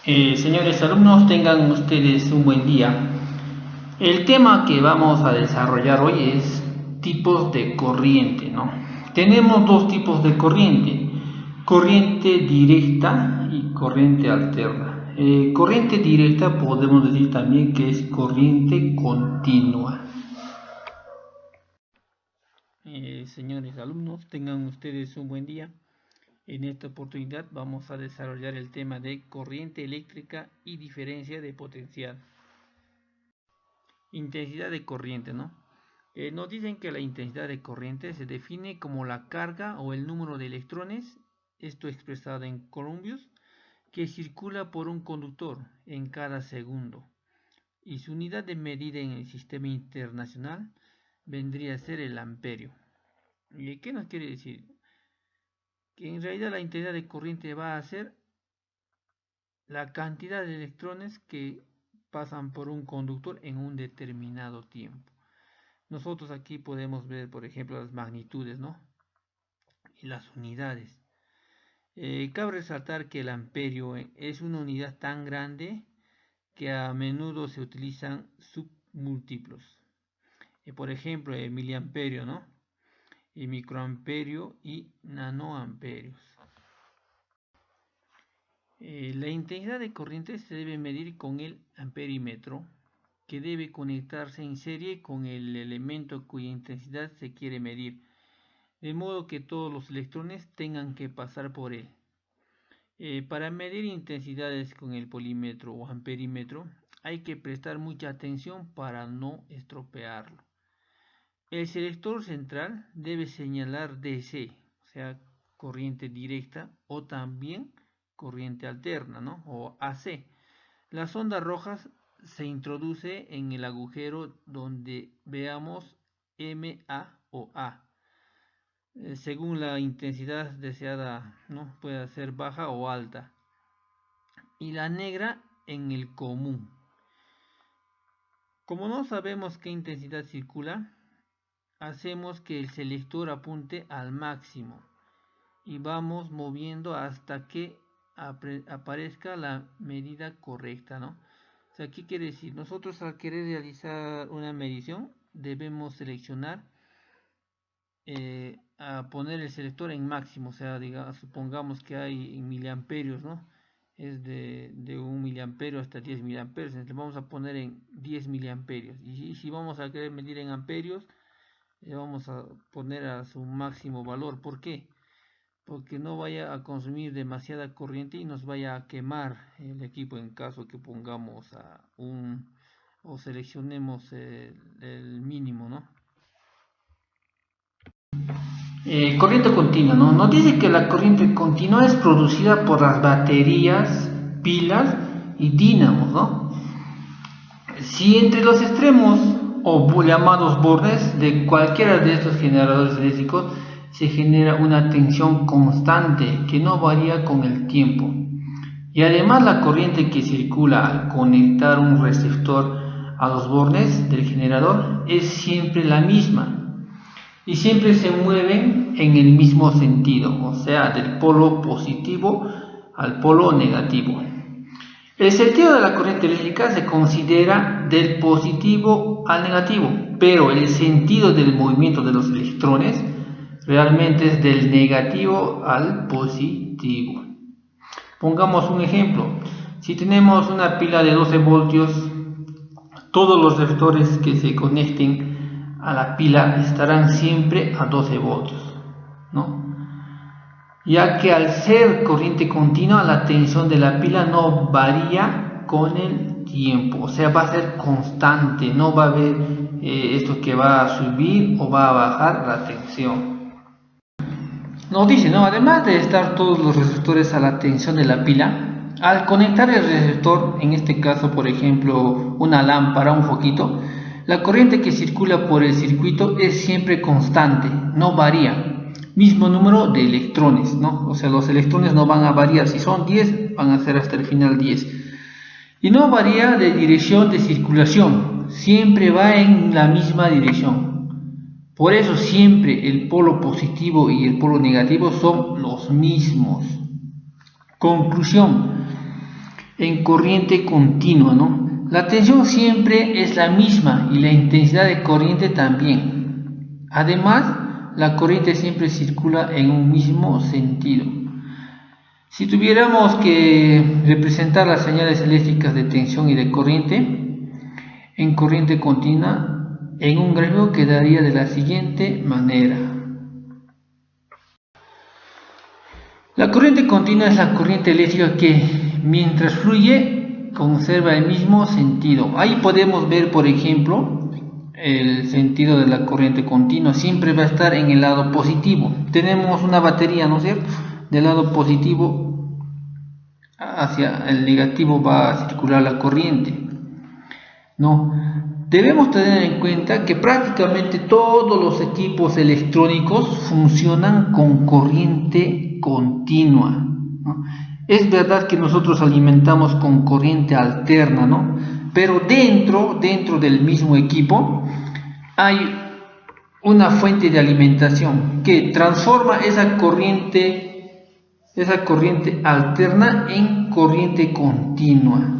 Señores alumnos, tengan ustedes un buen día. El tema que vamos a desarrollar hoy es tipos de corriente, ¿no? Tenemos dos tipos de corriente, corriente directa y corriente alterna. Corriente directa podemos decir también que es corriente continua. Señores alumnos, tengan ustedes un buen día. En esta oportunidad vamos a desarrollar el tema de corriente eléctrica y diferencia de potencial. Intensidad de corriente, ¿no? Nos dicen que la intensidad de corriente se define como la carga o el número de electrones, esto expresado en columpios, que circula por un conductor en cada segundo. Y su unidad de medida en el sistema internacional vendría a ser el amperio. ¿Qué nos quiere decir? Que en realidad la intensidad de corriente va a ser la cantidad de electrones que pasan por un conductor en un determinado tiempo. Nosotros aquí podemos ver, por ejemplo, las magnitudes, ¿no? Y las unidades. Cabe resaltar que el amperio es una unidad tan grande que a menudo se utilizan submúltiplos. Por ejemplo, el miliamperio, ¿no? Y microamperio y nanoamperios. La intensidad de corriente se debe medir con el amperímetro, que debe conectarse en serie con el elemento cuya intensidad se quiere medir, de modo que todos los electrones tengan que pasar por él. Para medir intensidades con el polímetro o amperímetro hay que prestar mucha atención para no estropearlo. El selector central debe señalar DC, o sea, corriente directa, o también corriente alterna, ¿no? O AC. Las ondas rojas se introduce en el agujero donde veamos MA o A. Según la intensidad deseada, ¿no? Puede ser baja o alta. Y la negra en el común. Como no sabemos qué intensidad circula, hacemos que el selector apunte al máximo y vamos moviendo hasta que aparezca la medida correcta, ¿no? O sea, ¿qué quiere decir? Nosotros al querer realizar una medición debemos seleccionar a poner el selector en máximo, o sea, supongamos que hay en miliamperios, ¿no? Es de 1 miliamperio hasta 10 miliamperios, entonces vamos a poner en 10 miliamperios. Y si vamos a querer medir en amperios, vamos a poner a su máximo valor. ¿Por qué? Porque no vaya a consumir demasiada corriente y nos vaya a quemar el equipo en caso que pongamos o seleccionemos el mínimo, ¿no? Corriente continua, ¿no? Nos dice que la corriente continua es producida por las baterías, pilas y dínamos, ¿no? Si entre los extremos o llamados bordes de cualquiera de estos generadores eléctricos se genera una tensión constante que no varía con el tiempo. Y además la corriente que circula al conectar un receptor a los bordes del generador es siempre la misma y siempre se mueven en el mismo sentido, o sea, del polo positivo al polo negativo. El sentido de la corriente eléctrica se considera del positivo al negativo, pero el sentido del movimiento de los electrones realmente es del negativo al positivo. Pongamos un ejemplo. Si tenemos una pila de 12 voltios, todos los receptores que se conecten a la pila estarán siempre a 12 voltios, ¿no? Ya que al ser corriente continua, la tensión de la pila no varía con el tiempo, o sea, va a ser constante, no va a haber esto que va a subir o va a bajar la tensión. Nos dice, ¿no? Además de estar todos los receptores a la tensión de la pila, al conectar el receptor, en este caso por ejemplo una lámpara, un foquito, la corriente que circula por el circuito es siempre constante, no varía. Mismo número de electrones, ¿no? O sea, los electrones no van a variar, si son 10 van a ser hasta el final 10. Y no varía de dirección de circulación, siempre va en la misma dirección. Por eso siempre el polo positivo y el polo negativo son los mismos. Conclusión. en corriente continua, ¿no? La tensión siempre es la misma y la intensidad de corriente también. Además, la corriente siempre circula en un mismo sentido. Si tuviéramos que representar las señales eléctricas de tensión y de corriente en corriente continua, en un gráfico quedaría de la siguiente manera. La corriente continua es la corriente eléctrica que, mientras fluye, conserva el mismo sentido. Ahí podemos ver, por ejemplo, el sentido de la corriente continua. Siempre va a estar en el lado positivo. Tenemos una batería, ¿no es cierto? Del lado positivo hacia el negativo va a circular la corriente, ¿no? Debemos tener en cuenta que prácticamente todos los equipos electrónicos funcionan con corriente continua, ¿no? Es verdad que nosotros alimentamos con corriente alterna, ¿no? Pero dentro del mismo equipo hay una fuente de alimentación que transforma esa corriente alterna en corriente continua.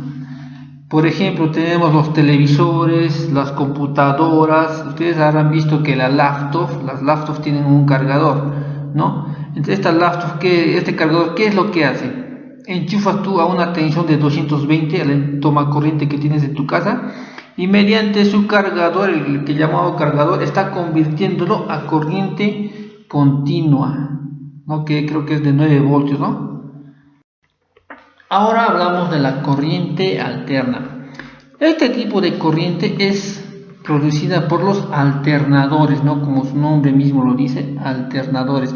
Por ejemplo, tenemos los televisores, las computadoras. Ustedes habrán visto que las laptops tienen un cargador, ¿no? Entonces, este cargador, ¿qué es lo que hace? Enchufas tú a una tensión de 220 a la toma corriente que tienes en tu casa y mediante su cargador, el que llamado cargador, está convirtiéndolo a corriente continua, ¿no? Que creo que es de 9 voltios, ¿no? Ahora hablamos de la corriente alterna. Este tipo de corriente es producida por los alternadores, ¿no? Como su nombre mismo lo dice, alternadores.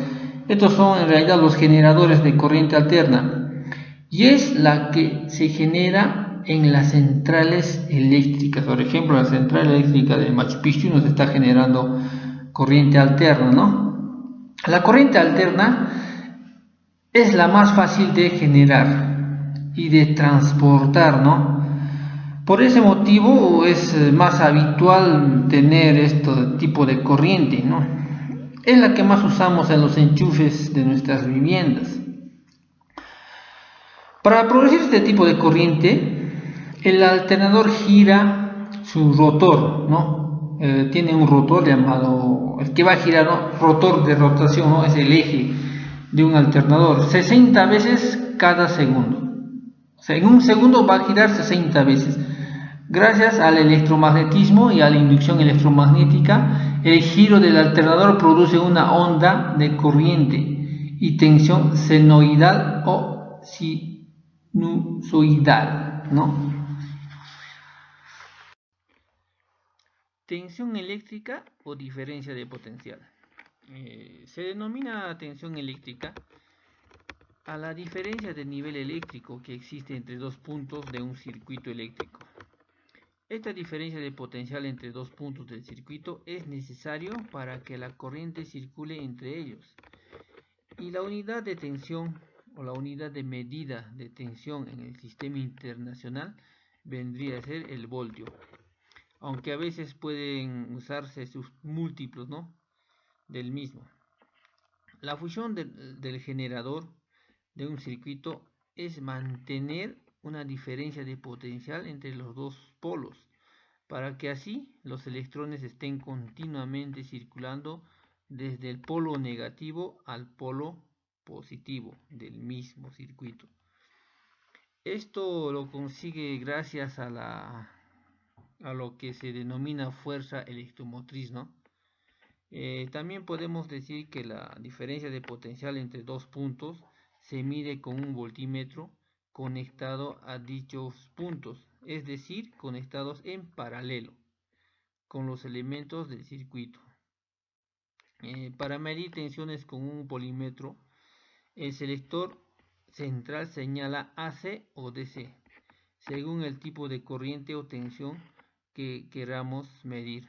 Estos son en realidad los generadores de corriente alterna y es la que se genera en las centrales eléctricas. Por ejemplo, la central eléctrica de Machu Picchu nos está generando corriente alterna, ¿no? La corriente alterna es la más fácil de generar y de transportar, ¿no? Por ese motivo es más habitual tener este tipo de corriente, ¿no? Es la que más usamos en los enchufes de nuestras viviendas. Para producir este tipo de corriente, el alternador gira su rotor, ¿no? Tiene un rotor llamado, el que va a girar, ¿no? Rotor de rotación, ¿no? Es el eje de un alternador, 60 veces cada segundo. O sea, en un segundo va a girar 60 veces. Gracias al electromagnetismo y a la inducción electromagnética, el giro del alternador produce una onda de corriente y tensión senoidal o sinusoidal, ¿no? Tensión eléctrica o diferencia de potencial. Se denomina tensión eléctrica a la diferencia de nivel eléctrico que existe entre dos puntos de un circuito eléctrico. Esta diferencia de potencial entre dos puntos del circuito es necesario para que la corriente circule entre ellos. Y la unidad de tensión o la unidad de medida de tensión en el sistema internacional vendría a ser el voltio. Aunque a veces pueden usarse sus múltiplos, ¿no? Del mismo. La función del generador de un circuito es mantener una diferencia de potencial entre los dos polos, para que así los electrones estén continuamente circulando desde el polo negativo al polo positivo del mismo circuito. Esto lo consigue gracias a lo que se denomina fuerza electromotriz, ¿no? También podemos decir que la diferencia de potencial entre dos puntos se mide con un voltímetro conectado a dichos puntos, es decir, conectados en paralelo con los elementos del circuito. Para medir tensiones con un volímetro, el selector central señala AC o DC, según el tipo de corriente o tensión que queramos medir.